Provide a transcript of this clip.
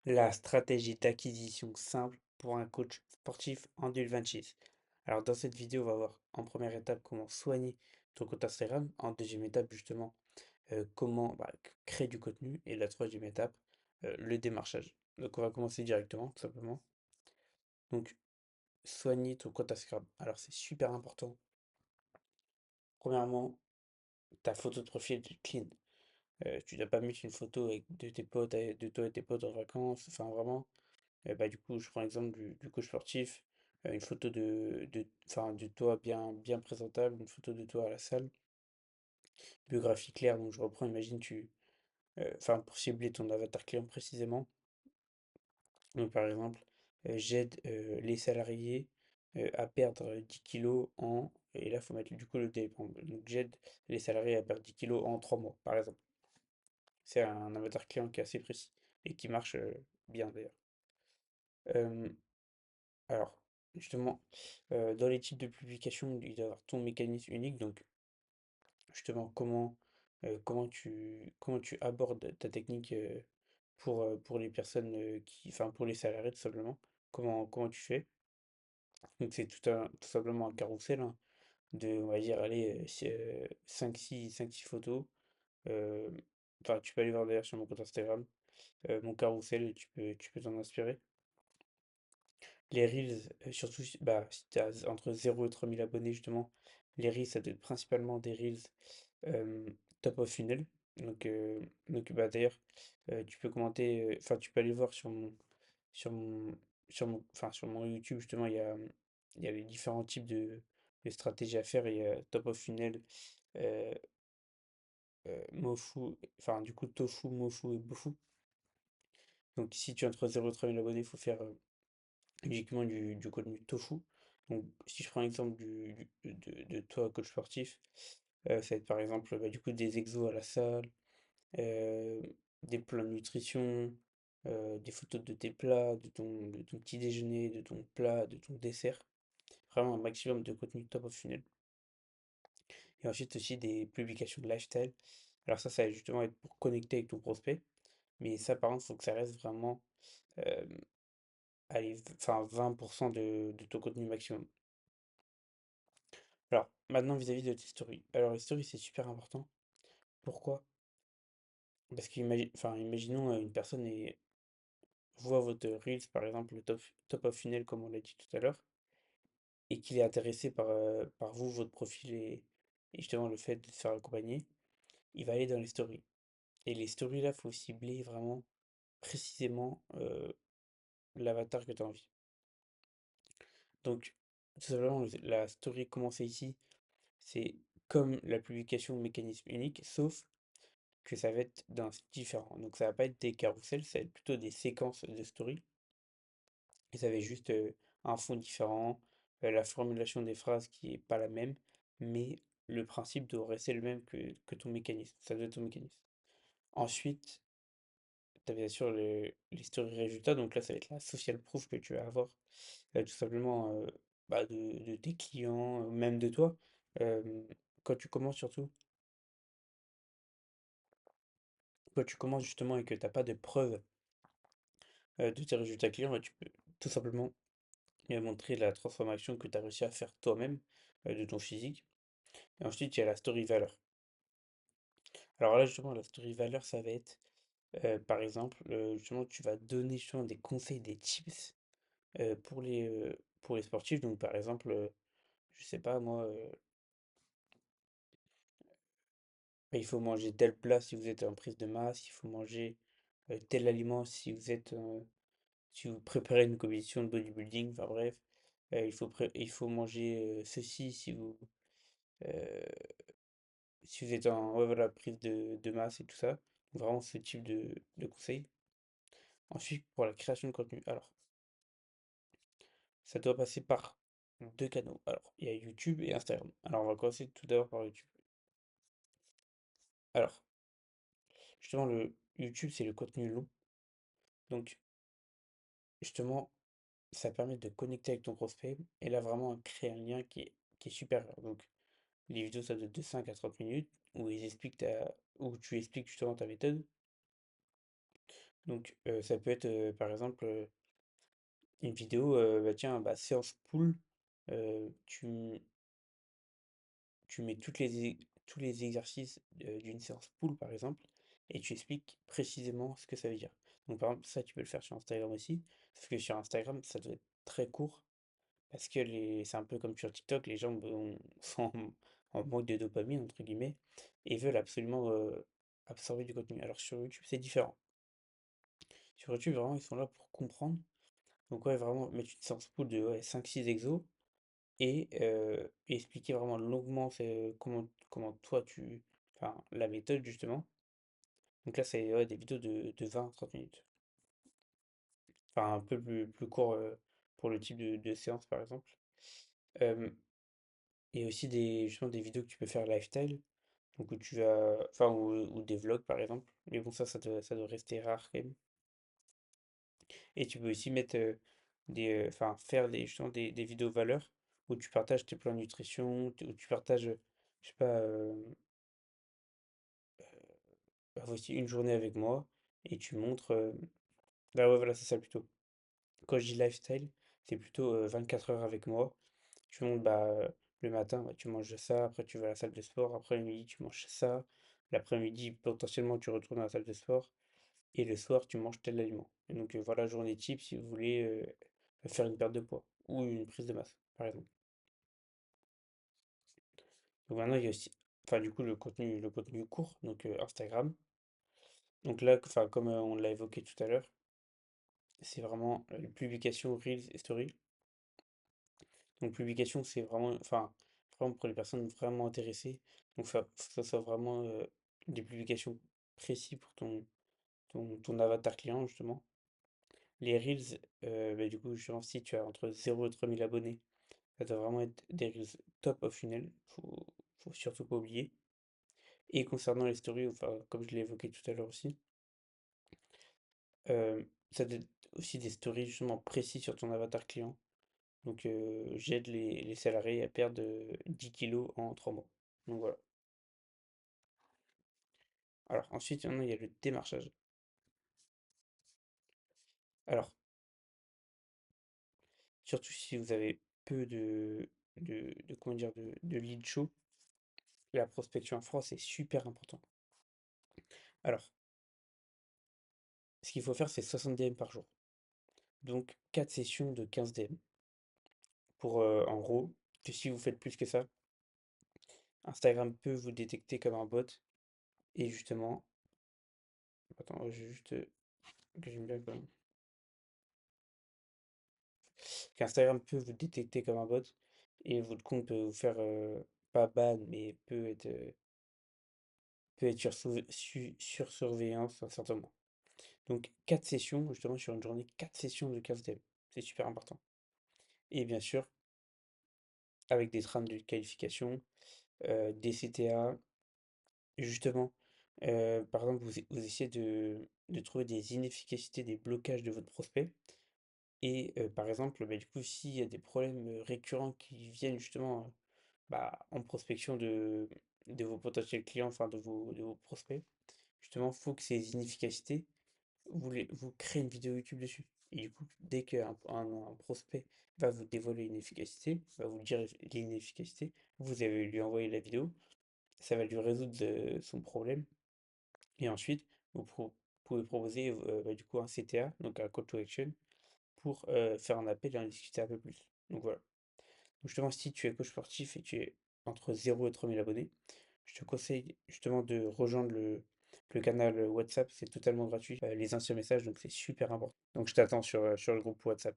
La stratégie d'acquisition simple pour un coach sportif en 2026. Alors dans cette vidéo, on va voir en première étape comment soigner ton compte Instagram, en deuxième étape justement comment créer du contenu et la troisième étape, le démarchage. Donc on va commencer directement, tout simplement. Donc soigner ton compte Instagram. Alors c'est super important. Premièrement, ta photo de profil clean. Tu dois pas mettre une photo avec de tes potes, de toi et tes potes en vacances. Enfin vraiment, du coup, je prends l'exemple du coach sportif, une photo enfin, de toi bien présentable, une photo de toi à la salle, biographie claire, donc je reprends, imagine enfin, pour cibler ton avatar client précisément, donc par exemple, j'aide les salariés à perdre 10 kilos et là, il faut mettre du coup le délai. Donc j'aide les salariés à perdre 10 kilos en 3 mois, par exemple. C'est un avatar client qui est assez précis et qui marche bien d'ailleurs. Euh, Alors, justement, dans les types de publications, il doit y avoir ton mécanisme unique. Donc, justement, comment tu abordes ta technique pour les personnes enfin, pour les salariés, tout simplement. Comment tu fais? Donc, c'est tout simplement un carrousel hein, on va dire, allez, 5-6 photos. euh, Enfin, tu peux aller voir d'ailleurs sur mon compte Instagram, mon carrousel, tu peux t'en inspirer. Les Reels, surtout si tu as entre 0 et 3 000 abonnés, justement, les Reels, ça doit être principalement des Reels euh, top of funnel. D'ailleurs, tu peux commenter, enfin, tu peux aller voir sur mon, sur mon YouTube, justement, il y a les différents types de stratégies à faire. Il y a top of funnel, euh, Mofu, enfin, du coup, Tofu, Mofu et Bofu. Donc, si tu as entre 0 et 3 000 abonnés, il faut faire uniquement du contenu tofu. Donc, si je prends l'exemple de toi, coach sportif, ça va être par exemple du coup des exos à la salle, euh, des plans de nutrition, des photos de tes plats, de ton petit déjeuner, de ton plat, de ton dessert. Vraiment un maximum de contenu top of funnel. Et ensuite aussi des publications de lifestyle. Alors ça va justement être pour connecter avec ton prospect. Mais ça, par contre, il faut que ça reste vraiment, euh, allez, enfin 20% de ton contenu maximum. Alors, maintenant vis-à-vis de tes stories. Alors, les stories, c'est super important. Pourquoi? Parce imaginons une personne voit votre Reels, par exemple, le top of funnel, comme on l'a dit tout à l'heure, et qu'il est intéressé par vous, votre profil et justement le fait de se faire accompagner, il va aller dans les stories. Et les stories, là, faut cibler vraiment précisément l'avatar que tu as envie. Donc, tout simplement, la story commencée ici, c'est comme la publication mécanisme unique, sauf que ça va être d'un style différent. Donc ça va pas être des carousels, ça va être plutôt des séquences de story. Et ça va être juste un fond différent, la formulation des phrases qui est pas la même, mais le principe doit rester le même que ton mécanisme. Ça doit être ton mécanisme. Ensuite, tu as bien sûr les stories résultats. Donc là, ça va être la social proof que tu vas avoir, tout simplement de tes clients, même de toi. Euh, Quand tu commences surtout, quand tu commences justement et que tu n'as pas de preuves de tes résultats clients, bah, tu peux tout simplement montrer la transformation que tu as réussi à faire toi-même de ton physique. Et ensuite, il y a la story valeur. Alors là, justement, la story valeur, ça va être, par exemple, justement, tu vas donner justement des conseils, des tips pour les sportifs. Donc, par exemple, je sais pas, moi, il faut manger tel plat si vous êtes en prise de masse, il faut manger tel aliment si vous préparez une compétition de bodybuilding, enfin bref, il faut manger ceci euh, si vous êtes en ouais, voilà, prise de masse et tout ça. Donc, vraiment ce type de conseils. Ensuite, pour la création de contenu, alors, ça doit passer par deux canaux. Alors, il y a YouTube et Instagram. Alors, on va commencer tout d'abord par YouTube. Alors, justement, le YouTube, c'est le contenu long. Donc, justement, ça permet de connecter avec ton prospect et là, vraiment, créer un lien qui est supérieur. Donc, les vidéos, ça doit être de 5 à 30 minutes où où tu expliques justement ta méthode. Donc, ça peut être, par exemple, une vidéo, bah tiens, bah, séance pool, tu mets tous les exercices d'une séance pool, par exemple, et tu expliques précisément ce que ça veut dire. Donc, par exemple, ça, tu peux le faire sur Instagram aussi, sauf que sur Instagram, ça doit être très court, parce que c'est un peu comme sur TikTok, les gens sont en manque de dopamine, entre guillemets, et veulent absolument absorber du contenu. Alors, sur YouTube, c'est différent. Sur YouTube, vraiment, ils sont là pour comprendre. Donc, ouais, vraiment, mettre une séance pool de ouais, 5-6 exos, et expliquer vraiment longuement comment toi tu... Enfin, la méthode justement. Donc là, c'est ouais, des vidéos de 20-30 minutes. Enfin, un peu plus court pour le type de séance, par exemple. Euh, et aussi justement des vidéos que tu peux faire lifestyle. Donc où tu vas... Enfin, ou des vlogs, par exemple. Mais bon, ça doit rester rare quand même. Et tu peux aussi mettre enfin, faire justement des vidéos valeurs où tu partages tes plans de nutrition, où tu partages, je sais pas, bah, voici une journée avec moi et tu montres. Ah ouais, voilà, c'est ça plutôt. Quand je dis lifestyle, c'est plutôt 24 heures avec moi. Tu montres, bah, le matin, bah, tu manges ça, après tu vas à la salle de sport, après le midi, tu manges ça, l'après-midi, potentiellement, tu retournes à la salle de sport, et le soir, tu manges tel aliment. Et donc, voilà, journée type si vous voulez faire une perte de poids ou une prise de masse, par exemple. Donc maintenant, il y a aussi, enfin, du coup, le contenu court, donc Instagram. Donc là, enfin, comme on l'a évoqué tout à l'heure, c'est vraiment les publications Reels et Stories. Donc publication, c'est vraiment, enfin, vraiment pour les personnes vraiment intéressées. Donc faut que ça soit vraiment des publications précises pour ton avatar client, justement. Les Reels, bah, du coup, justement, si tu as entre 0 et 3000 abonnés, ça doit vraiment être des Reels top of funnel. Faut surtout pas oublier. Et concernant les stories, enfin, comme je l'ai évoqué tout à l'heure aussi, ça doit être aussi des stories justement précis sur ton avatar client. Donc, j'aide les salariés à perdre 10 kilos en 3 mois. Donc voilà. Alors, ensuite, maintenant, il y a le démarchage. Alors, surtout si vous avez peu comment dire, de leads chauds, la prospection en France est super important. Alors, ce qu'il faut faire, c'est 60 DM par jour. Donc, 4 sessions de 15 DM. Pour, en gros, que si vous faites plus que ça, Instagram peut vous détecter comme un bot. Et justement, attends, je vais juste que j'aime bien quand même. Qu'Instagram peut vous détecter comme un bot et votre compte peut vous faire pas ban, mais peut être sur surveillance à un certain moment. Donc 4 sessions, justement sur une journée, 4 sessions de 15 thèmes. C'est super important. Et bien sûr, avec des trames de qualification, des CTA, justement, par exemple, vous essayez de trouver des inefficacités, des blocages de votre prospect. Et par exemple, bah, du coup, s'il y a des problèmes récurrents qui viennent justement bah, en prospection de vos potentiels clients, enfin de vos prospects, justement, faut que ces inefficacités, vous créez une vidéo YouTube dessus. Et du coup, dès qu'un prospect va vous dévoiler une efficacité, va vous dire l'inefficacité, vous allez lui envoyer la vidéo, ça va lui résoudre son problème. Et ensuite, pouvez proposer bah, du coup un CTA, donc un call to action, pour faire un appel et en discuter un peu plus. Donc voilà. Donc justement, si tu es coach sportif et tu es entre 0 et 3000 abonnés, je te conseille justement de rejoindre le canal WhatsApp, c'est totalement gratuit. Les anciens messages, donc c'est super important. Donc je t'attends sur le groupe WhatsApp.